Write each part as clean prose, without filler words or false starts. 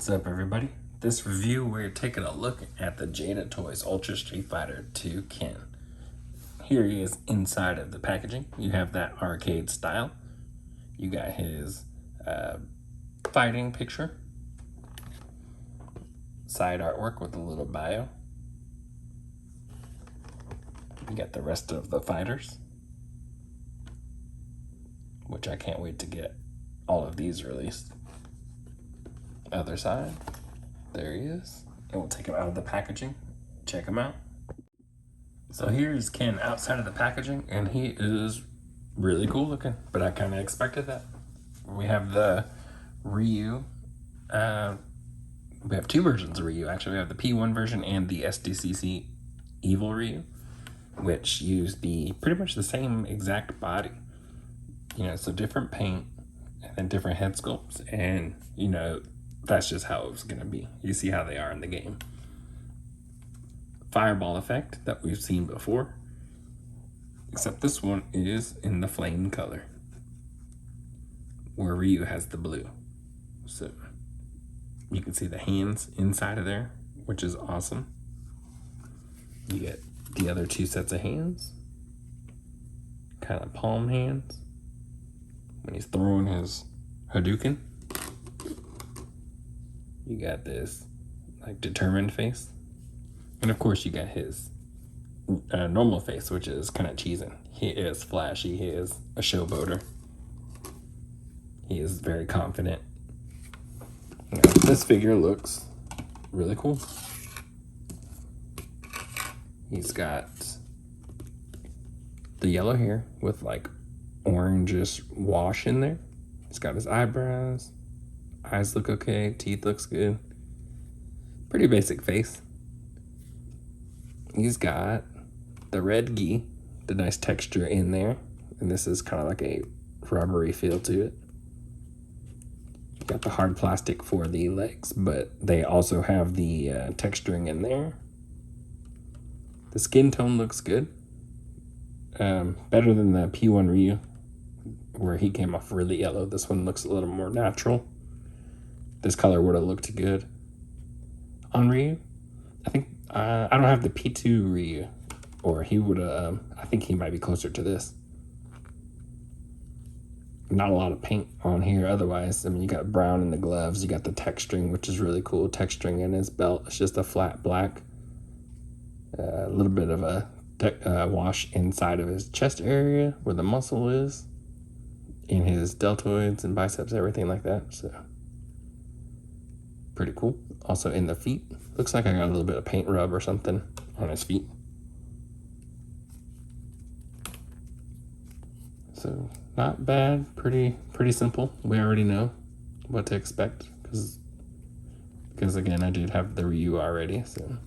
What's up, everybody? This review, we're taking a look at the Jada Toys Ultra Street Fighter 2 Ken. Here he is inside of the packaging. You have that arcade style. You got his fighting picture. Side artwork with a little bio. You got the rest of the fighters, which I can't wait to get all of these released. Other side, there he is. And we'll take him out of the packaging, check him out. So here's Ken outside of the packaging, and he is really cool looking, but I kind of expected that. We have the Ryu. We have two versions of Ryu, actually. We have the P1 version and the SDCC Evil Ryu, which use pretty much the same exact body. So different paint and then different head sculpts, and that's just how it was going to be. You see how they are in the game. Fireball effect that we've seen before, except this one is in the flame color, where Ryu has the blue. So you can see the hands inside of there, which is awesome. You get the other two sets of hands, kind of palm hands, when he's throwing his Hadouken. You got this determined face. And of course you got his normal face, which is kind of cheesing. He is flashy, he is a showboater. He is very confident. This figure looks really cool. He's got the yellow hair with orangish wash in there. He's got his eyebrows. Eyes look okay, teeth looks good. Pretty basic face. He's got the red gi, the nice texture in there. And this is kind of like a rubbery feel to it. Got the hard plastic for the legs, but they also have the texturing in there. The skin tone looks good. Better than the P1 Ryu, where he came off really yellow. This one looks a little more natural. This color would have looked good on Ryu. I think I don't have the P2 Ryu, or he would have. I think he might be closer to this. Not a lot of paint on here. Otherwise, you got brown in the gloves. You got the texturing, which is really cool. Texturing in his belt. It's just a flat black. A little bit of a wash inside of his chest area where the muscle is, in his deltoids and biceps, everything like that. So pretty cool. Also in the feet, looks like I got a little bit of paint rub or something on his feet. So not bad, pretty simple. We already know what to expect because again, I did have the Ryu already. So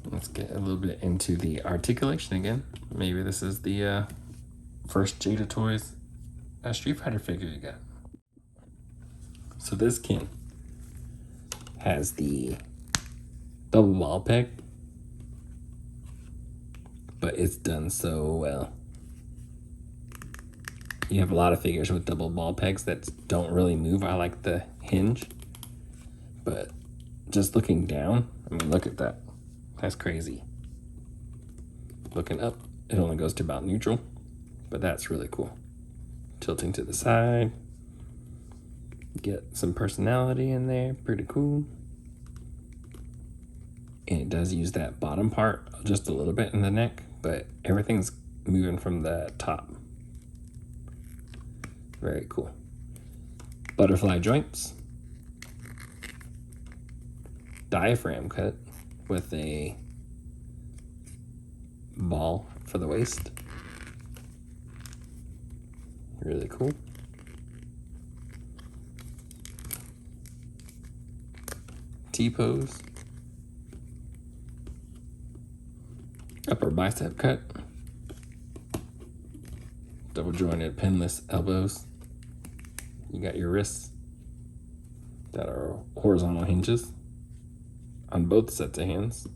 let's get a little bit into the articulation again. Maybe this is the first Jada Toys Street Fighter figure you got. So this Ken has the double ball peg, but it's done so well. You have a lot of figures with double ball pegs that don't really move. I like the hinge, but just looking down, look at that. That's crazy. Looking up, it only goes to about neutral, but that's really cool. Tilting to the side. Get some personality in there, pretty cool. And it does use that bottom part just a little bit in the neck, but everything's moving from the top. Very cool. Butterfly joints. Diaphragm cut with a ball for the waist. Really cool. T-pose. Upper bicep cut. Double jointed pinless elbows. You got your wrists that are horizontal hinges on both sets of hands.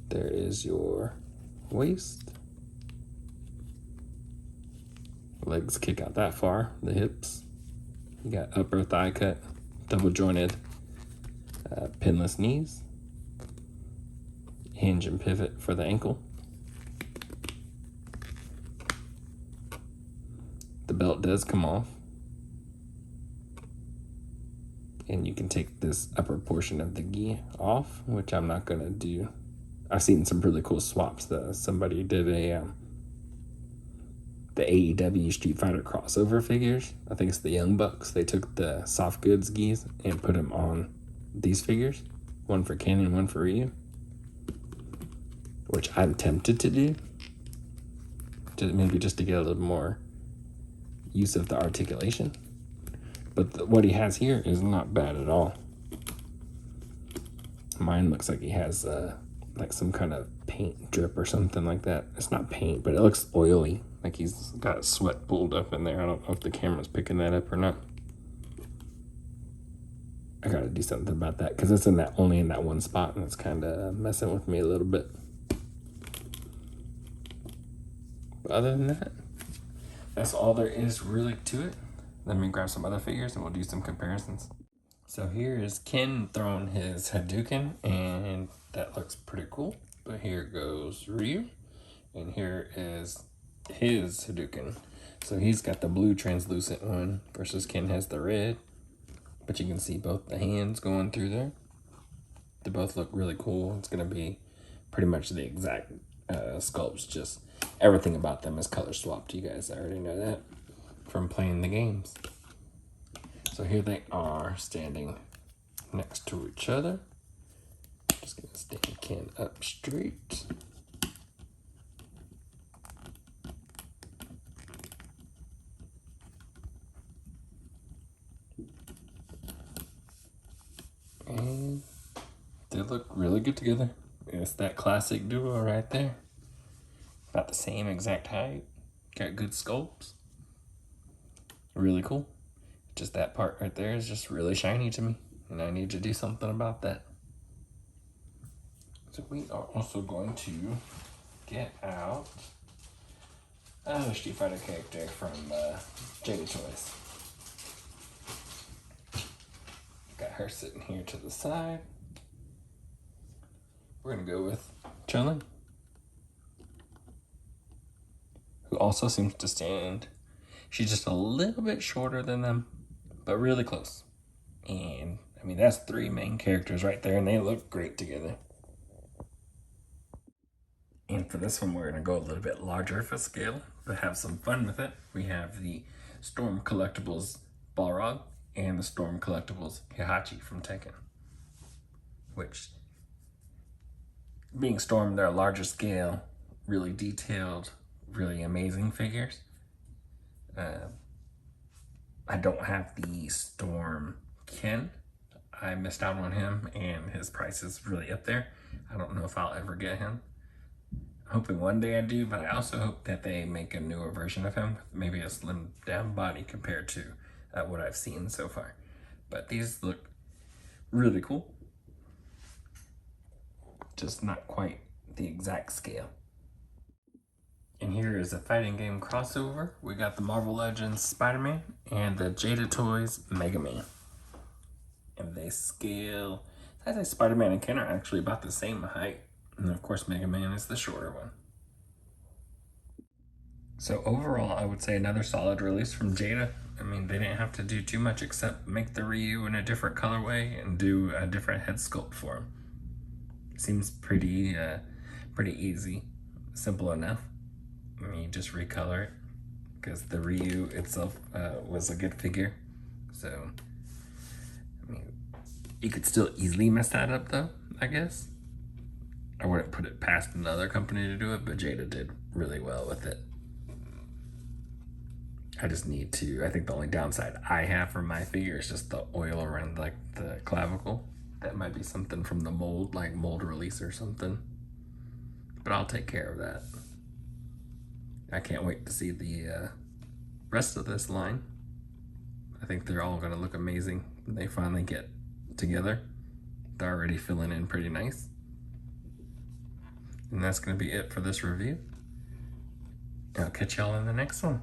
There is your waist. Legs kick out that far, the hips. You got upper thigh cut, double jointed, pinless knees, hinge and pivot for the ankle. The belt does come off, and you can take this upper portion of the gi off, which I'm not gonna do. I've seen some really cool swaps. Somebody did the AEW Street Fighter crossover figures. I think it's the Young Bucks. They took the soft goods gis and put them on these figures. One for Ken and one for Ryu. Which I'm tempted to do. Maybe just to get a little more use of the articulation. But what he has here is not bad at all. Mine looks like he has like some kind of paint drip or something like that. It's not paint, but it looks oily. Like he's got sweat pulled up in there. I don't know if the camera's picking that up or not. I gotta do something about that because it's only in that one spot, and it's kind of messing with me a little bit. But other than that, that's all there is really to it. Let me grab some other figures and we'll do some comparisons. So here is Ken throwing his Hadouken, and that looks pretty cool. But here goes Ryu, and here is his Hadouken. So he's got the blue translucent one versus Ken has the red. But you can see both the hands going through there. They both look really cool. It's gonna be pretty much the exact sculpts, just everything about them is color swapped. You guys already know that from playing the games. So here they are standing next to each other. Just gonna stand Ken up straight. And they look really good together. It's that classic duo right there. About the same exact height. Got good sculpts. Really cool. Just that part right there is just really shiny to me, and I need to do something about that. So we are also going to get out another Street Fighter character from Jada Toys. Got her sitting here to the side. We're gonna go with Chun-Li, who also seems to stand. She's just a little bit shorter than them, but really close. And I mean, that's three main characters right there, and they look great together. And for this one, we're gonna go a little bit larger for scale, but have some fun with it. We have the Storm Collectibles Balrog and the Storm Collectibles Heihachi from Tekken. Which, being Storm, they're a larger scale, really detailed, really amazing figures. I don't have the Storm Ken. I missed out on him, and his price is really up there. I don't know if I'll ever get him. I'm hoping one day I do, but I also hope that they make a newer version of him, maybe a slimmed down body compared to what I've seen so far. But these look really cool. Just not quite the exact scale. And here is a fighting game crossover. We got the Marvel Legends Spider-Man and the Jada Toys Mega Man. And they scale, I think Spider-Man and Ken are actually about the same height. And of course, Mega Man is the shorter one. So overall, I would say another solid release from Jada. I mean, they didn't have to do too much except make the Ryu in a different colorway and do a different head sculpt for him. Seems pretty easy, simple enough. I mean, you just recolor it because the Ryu itself was a good figure. So, I mean, you could still easily mess that up though, I guess. I wouldn't put it past another company to do it, but Jada did really well with it. I just need to, I think the only downside I have for my figure is just the oil around like the clavicle. That might be something from the mold, like mold release or something. But I'll take care of that. I can't wait to see the rest of this line. I think they're all gonna look amazing when they finally get together. They're already filling in pretty nice. And that's gonna be it for this review. I'll catch y'all in the next one.